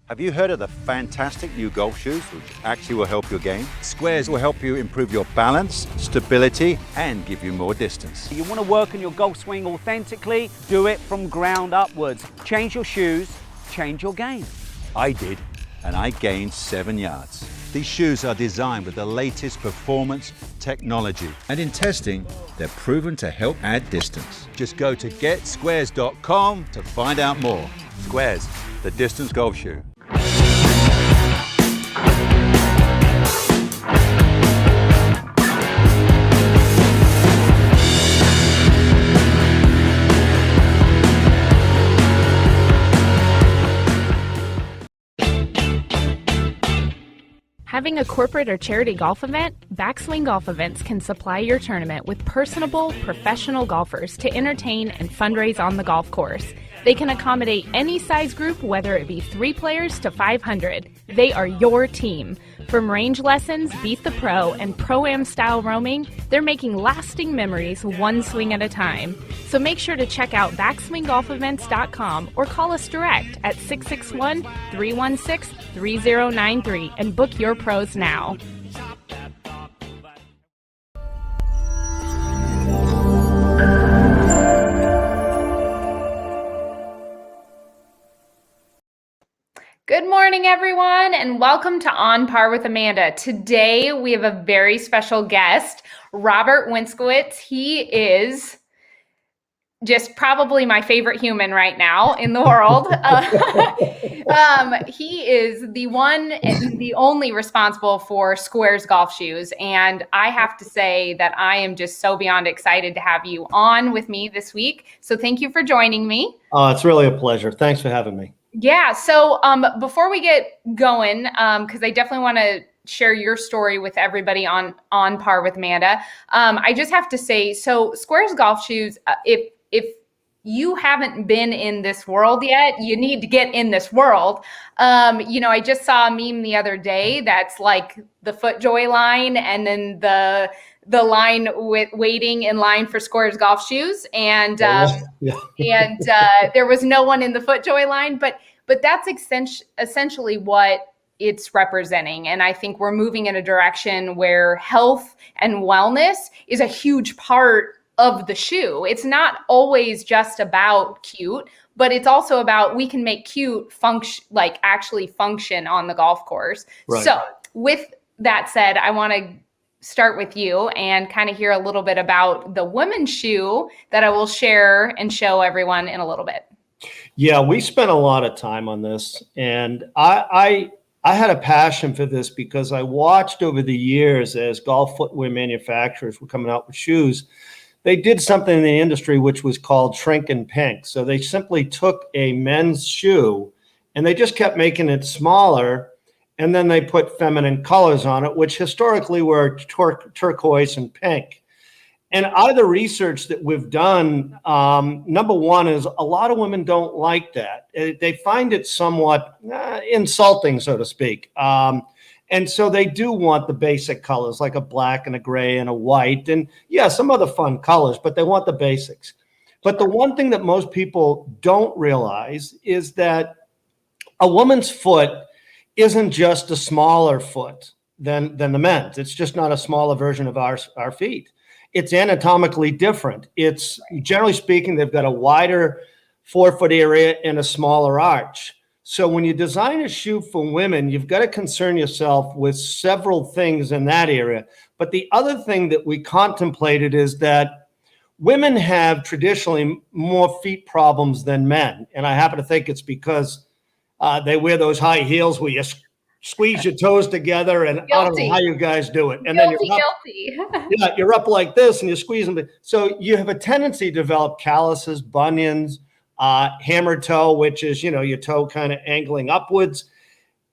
Have you heard of the fantastic new golf shoes, which actually will help your game? SQAIRZ will help you improve your balance, stability, and give you more distance. You want to work on your golf swing authentically? Do it from ground upwards. Change your shoes, change your game. I did, and I gained 7 yards. These shoes are designed with the latest performance technology, and in testing, they're proven to help add distance. Just go to getsquairz.com to find out more. SQAIRZ, the distance golf shoe. Having a corporate or charity golf event? Backswing Golf Events can supply your tournament with personable, professional golfers to entertain and fundraise on the golf course. They can accommodate any size group, whether it be 3 players to 500. They are your team. From range lessons, Beat the Pro, and Pro-Am style roaming, they're making lasting memories one swing at a time. So make sure to check out backswinggolfevents.com or call us direct at 661-316-3093 and book your pros now. Good morning, everyone, and welcome to On Par with Amanda. Today, we have a very special guest, Robert Winskowicz. He is just probably my favorite human right now in the world. He is the one and the only responsible for SQAIRZ golf shoes. And I have to say that I am just so beyond excited to have you on with me this week. So thank you for joining me. It's really a pleasure. Thanks for having me. Yeah. So before we get going, because I definitely want to share your story with everybody on Par with Amanda, I just have to say, so SQAIRZ golf shoes, if you haven't been in this world yet, you need to get in this world. I just saw a meme the other day that's like the FootJoy line and then the line with waiting in line for SQAIRZ golf shoes. And there was no one in the FootJoy line, but that's essentially what it's representing. And I think we're moving in a direction where health and wellness is a huge part of the shoe. It's not always just about cute, but it's also about we can make cute actually function on the golf course. Right. So with that said, I want to start with you and kind of hear a little bit about the women's shoe that I will share and show everyone in a little bit. Yeah, we spent a lot of time on this, and I had a passion for this because I watched over the years as golf footwear manufacturers were coming out with shoes. They did something in the industry which was called shrink and pink. So they simply took a men's shoe and they just kept making it smaller, and then they put feminine colors on it, which historically were turquoise and pink. And out of the research that we've done, number one is a lot of women don't like that. They find it somewhat insulting, so to speak. And so they do want the basic colors like a black and a gray and a white and some other fun colors, but they want the basics. But the one thing that most people don't realize is that a woman's foot isn't just a smaller foot than the men's. It's just not a smaller version of our feet. It's anatomically different. It's, generally speaking, they've got a wider forefoot area and a smaller arch. So when you design a shoe for women, you've got to concern yourself with several things in that area. But the other thing that we contemplated is that women have traditionally more feet problems than men. And I happen to think it's because they wear those high heels where you squeeze your toes together, and guilty. I don't know how you guys do it. And guilty, then you're up like this and you squeeze them. So you have a tendency to develop calluses, bunions, hammer toe, which is, your toe kind of angling upwards.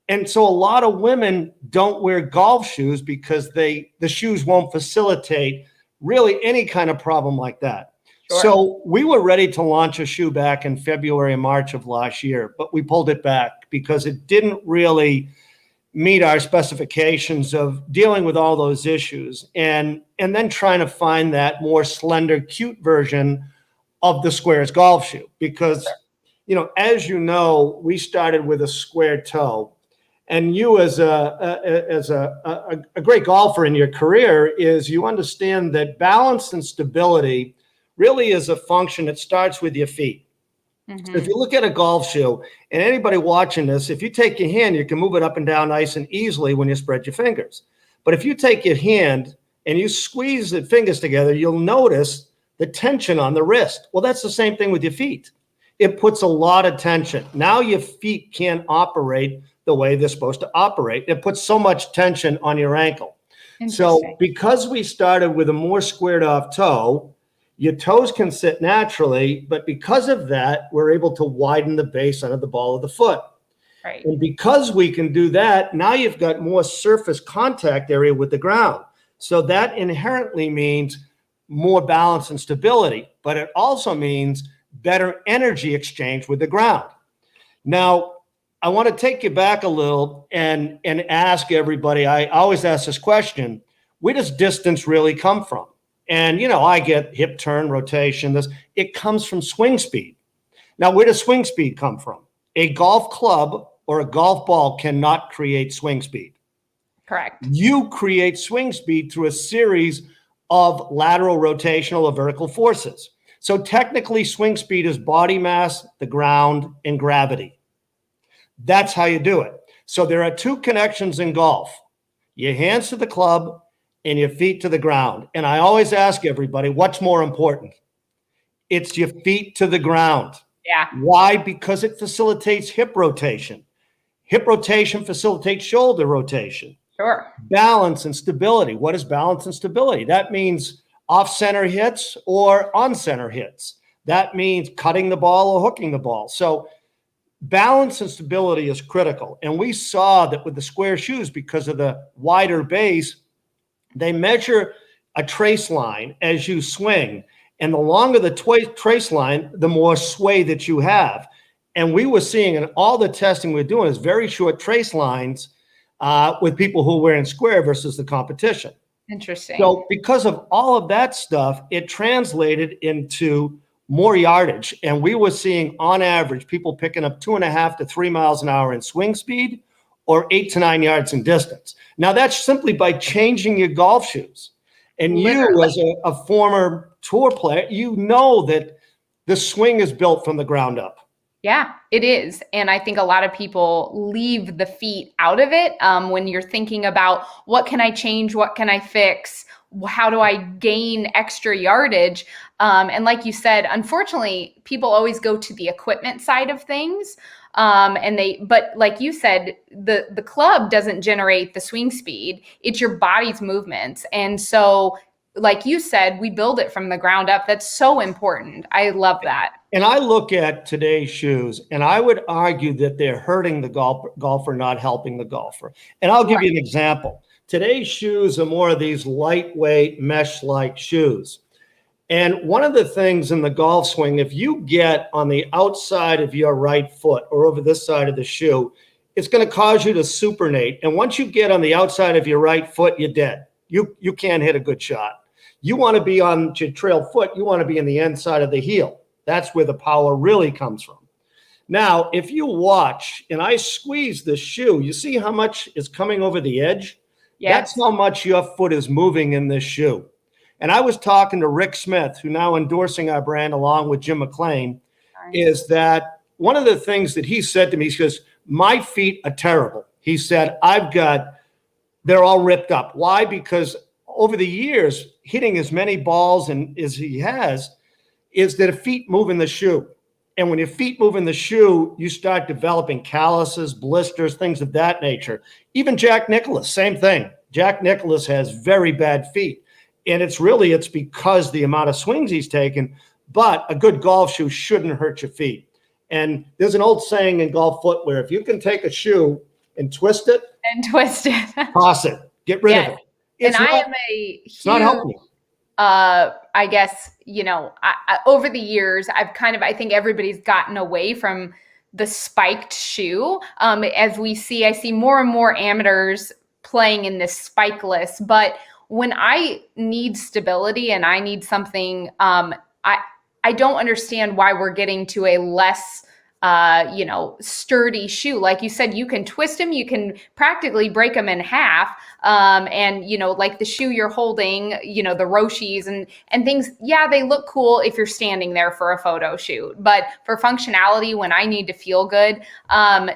And so a lot of women don't wear golf shoes because the shoes won't facilitate really any kind of problem like that. Sure. So we were ready to launch a shoe back in February and March of last year, but we pulled it back because it didn't really meet our specifications of dealing with all those issues and then trying to find that more slender, cute version of the SQAIRZ golf shoe. Because as you know, we started with a square toe. And you, as a great golfer in your career, is you understand that balance and stability really is a function that starts with your feet. Mm-hmm. So if you look at a golf shoe, and anybody watching this, if you take your hand, you can move it up and down nice and easily when you spread your fingers. But if you take your hand and you squeeze the fingers together, you'll notice the tension on the wrist. Well, that's the same thing with your feet. It puts a lot of tension. Now your feet can't operate the way they're supposed to operate. It puts so much tension on your ankle. So because we started with a more squared off toe, your toes can sit naturally, but because of that, we're able to widen the base under the ball of the foot. Right. And because we can do that, now you've got more surface contact area with the ground. So that inherently means more balance and stability, but it also means better energy exchange with the ground. Now, I want to take you back a little and ask everybody, I always ask this question, where does distance really come from? And, I get hip turn, rotation, it comes from swing speed. Now, where does swing speed come from? A golf club or a golf ball cannot create swing speed. Correct. You create swing speed through a series of lateral, rotational, or vertical forces. So technically, swing speed is body mass, the ground, and gravity. That's how you do it. So there are two connections in golf: your hands to the club and your feet to the ground. And I always ask everybody, what's more important? It's your feet to the ground. Yeah. Why? Because it facilitates hip rotation. Hip rotation facilitates shoulder rotation. Sure. Balance and stability. What is balance and stability? That means off-center hits or on-center hits. That means cutting the ball or hooking the ball. So balance and stability is critical. And we saw that with the square shoes, because of the wider base, they measure a trace line as you swing. And the longer the trace line, the more sway that you have. And we were seeing in all the testing we're doing is very short trace lines with people who are wearing square versus the competition. Interesting. So because of all of that stuff, it translated into more yardage. And we were seeing on average people picking up 2.5 to 3 miles an hour in swing speed or 8 to 9 yards in distance. Now that's simply by changing your golf shoes. And Literally. you as a former tour player, you know that the swing is built from the ground up. Yeah, it is. And I think a lot of people leave the feet out of it when you're thinking about what can I change? What can I fix? How do I gain extra yardage? And like you said, unfortunately, people always go to the equipment side of things. But like you said, the club doesn't generate the swing speed. It's your body's movements. And so, like you said, we build it from the ground up. That's so important. I love that. And I look at today's shoes, and I would argue that they're hurting the golfer, not helping the golfer. And I'll give you an example. Today's shoes are more of these lightweight mesh-like shoes. And one of the things in the golf swing, if you get on the outside of your right foot or over this side of the shoe, it's going to cause you to supinate. And once you get on the outside of your right foot, you're dead. You can't hit a good shot. You want to be on your trail foot. You want to be in the inside of the heel. That's where the power really comes from. Now, if you watch and I squeeze the shoe, you see how much is coming over the edge? Yes. That's how much your foot is moving in this shoe. And I was talking to Rick Smith, who now endorsing our brand along with Jim McLean, is that one of the things that he said to me, he goes, my feet are terrible. He said, they're all ripped up. Why? Because over the years, hitting as many balls as he has, is that feet move in the shoe. And when your feet move in the shoe, you start developing calluses, blisters, things of that nature. Even Jack Nicklaus, same thing. Jack Nicklaus has very bad feet. And it's because the amount of swings he's taken, but a good golf shoe shouldn't hurt your feet. And there's an old saying in golf footwear, if you can take a shoe and twist it. Toss it. Get rid of it. It's not helping you. I guess, over the years, I think everybody's gotten away from the spiked shoe. I see more and more amateurs playing in this spikeless, but when I need stability and I need something, I don't understand why we're getting to a less sturdy shoe. Like you said, you can twist them, you can practically break them in half. Like the shoe you're holding, the Roshis and things, yeah, they look cool if you're standing there for a photo shoot, but for functionality, when I need to feel good.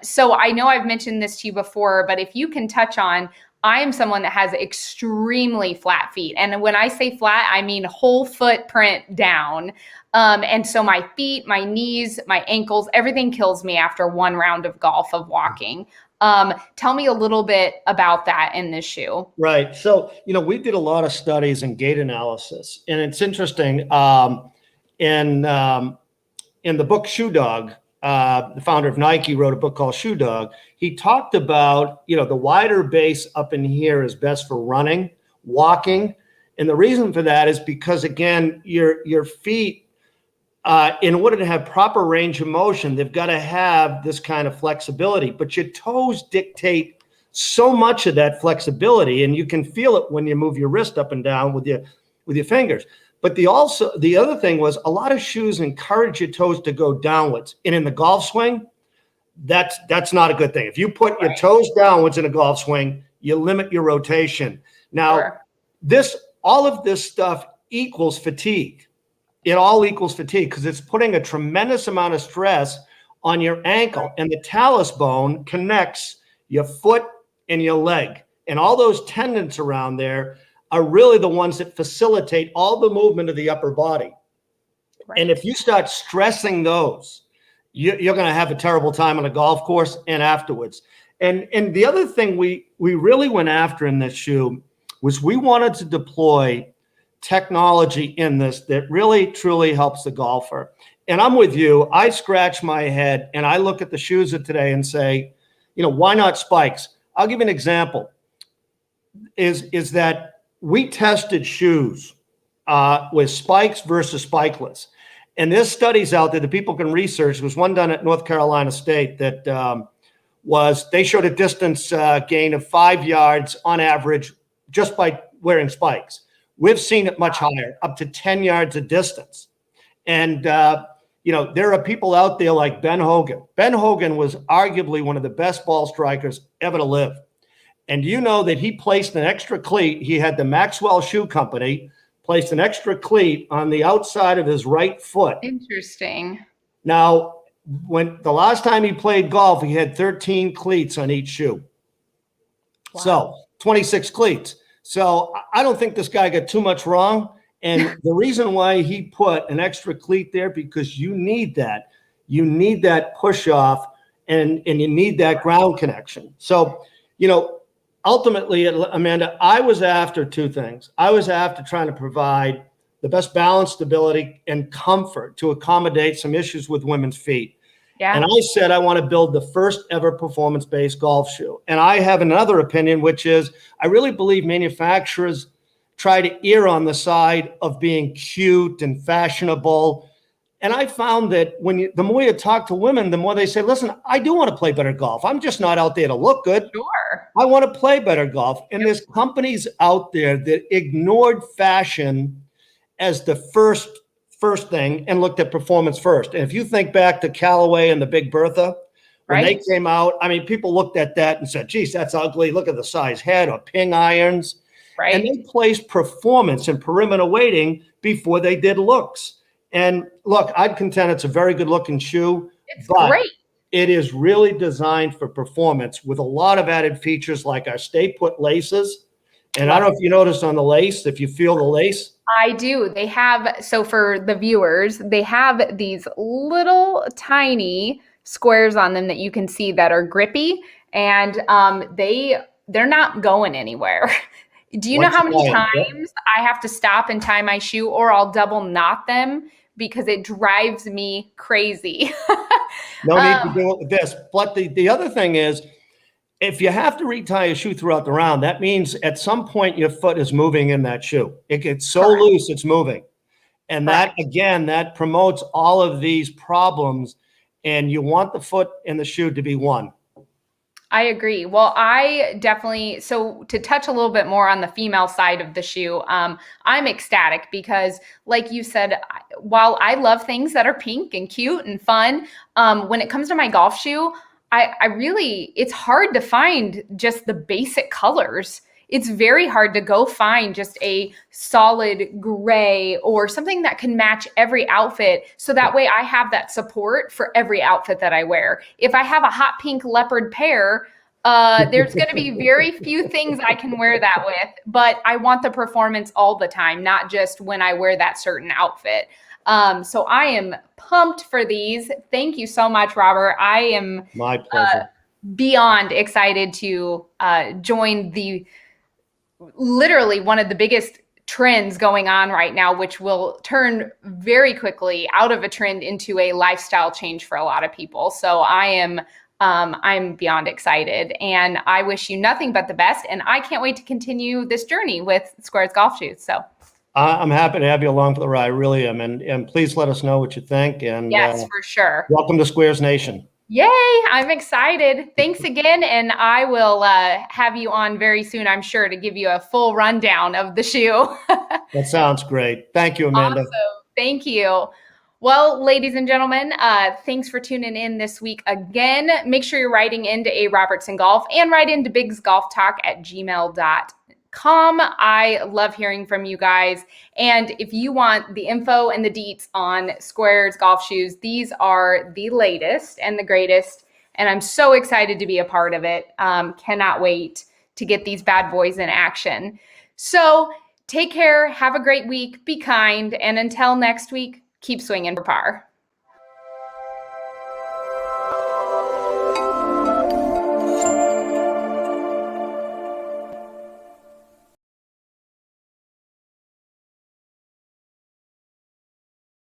So I know I've mentioned this to you before, but if you can touch on, I am someone that has extremely flat feet. And when I say flat, I mean whole footprint down. And so my feet, my knees, my ankles, everything kills me after one round of golf of walking. Tell me a little bit about that in this shoe. Right. So, we did a lot of studies and gait analysis, and it's interesting. In the book Shoe Dog, the founder of Nike wrote a book called Shoe Dog. He talked about, the wider base up in here is best for running, walking. And the reason for that is because, again, your feet, in order to have proper range of motion, they've got to have this kind of flexibility. But your toes dictate so much of that flexibility, and you can feel it when you move your wrist up and down with your fingers. But the other thing was, a lot of shoes encourage your toes to go downwards. And in the golf swing, that's not a good thing. If you put your toes downwards in a golf swing, you limit your rotation. Now, all of this stuff equals fatigue. It all equals fatigue because it's putting a tremendous amount of stress on your ankle, and the talus bone connects your foot and your leg. And all those tendons around there are really the ones that facilitate all the movement of the upper body. Right. And if you start stressing those, you're going to have a terrible time on a golf course and afterwards. And the other thing we really went after in this shoe was we wanted to deploy technology in this that really, truly helps the golfer. And I'm with you. I scratch my head and I look at the shoes of today and say, why not spikes? I'll give you an example. Is that we tested shoes with spikes versus spikeless. And there's studies out there that people can research. There was one done at North Carolina State that they showed a distance gain of 5 yards on average just by wearing spikes. We've seen it much higher, up to 10 yards of distance. And, there are people out there like Ben Hogan. Ben Hogan was arguably one of the best ball strikers ever to live. And you know that he placed an extra cleat. He had the Maxwell Shoe Company placed an extra cleat on the outside of his right foot. Interesting. Now, when the last time he played golf, he had 13 cleats on each shoe. Wow. So 26 cleats. So I don't think this guy got too much wrong. And the reason why he put an extra cleat there, because you need that. You need that push off and you need that ground connection. So, ultimately, Amanda, I was after two things. I was after trying to provide the best balance, stability, and comfort to accommodate some issues with women's feet. Yeah. And I said, I want to build the first ever performance-based golf shoe. And I have another opinion, which is I really believe manufacturers try to err on the side of being cute and fashionable. And I found that the more you talk to women, the more they say, listen, I do want to play better golf. I'm just not out there to look good. Sure. I want to play better golf. And there's companies out there that ignored fashion as the first thing and looked at performance first. And if you think back to Callaway and the Big Bertha, when they came out, people looked at that and said, geez, that's ugly. Look at the size head, or ping irons. Right. And they placed performance and perimeter weighting before they did looks. And look, I'd contend it's a very good looking shoe. It's great. It is really designed for performance with a lot of added features like our stay put laces. And I don't know if you noticed on the lace, if you feel the lace. I do. They have, so for the viewers, they have these little tiny squares on them that you can see that are grippy, and they're not going anywhere. Do you know how many times I have to stop and tie my shoe, or I'll double knot them because it drives me crazy? No need to do it with this. But the other thing is, if you have to retie a shoe throughout the round, that means at some point your foot is moving in that shoe. It gets so loose, it's moving. And that, again, that promotes all of these problems. And you want the foot and the shoe to be one. I agree. Well, I definitely, so to touch a little bit more on the female side of the shoe, I'm ecstatic because, like you said, while I love things that are pink and cute and fun, when it comes to my golf shoe, I really, it's hard to find just the basic colors. It's very hard to go find just a solid gray or something that can match every outfit. So that way I have that support for every outfit that I wear. If I have a hot pink leopard pair, there's going to be very few things I can wear that with, but I want the performance all the time, not just when I wear that certain outfit. So I am pumped for these. Thank you so much, Robert. I am My pleasure. beyond excited to join the literally one of the biggest trends going on right now, which will turn very quickly out of a trend into a lifestyle change for a lot of people. So I'm beyond excited, and I wish you nothing but the best. And I can't wait to continue this journey with SQAIRZ golf shoes. So I'm happy to have you along for the ride. I really am. And please let us know what you think. And yes, for sure. welcome to SQAIRZ Nation. Yay, I'm excited. Thanks again. And I will have you on very soon, I'm sure, to give you a full rundown of the shoe. That sounds great. Thank you, Amanda. Awesome. Thank you. Well, ladies and gentlemen, thanks for tuning in this week again. Make sure you're writing into A. Robertson Golf and write into bigsgolftalk@gmail.com. I love hearing from you guys. And if you want the info and the deets on SQAIRZ golf shoes, these are the latest and the greatest. And I'm so excited to be a part of it. Cannot wait to get these bad boys in action. So take care. Have a great week. Be kind. And until next week, keep swinging for par.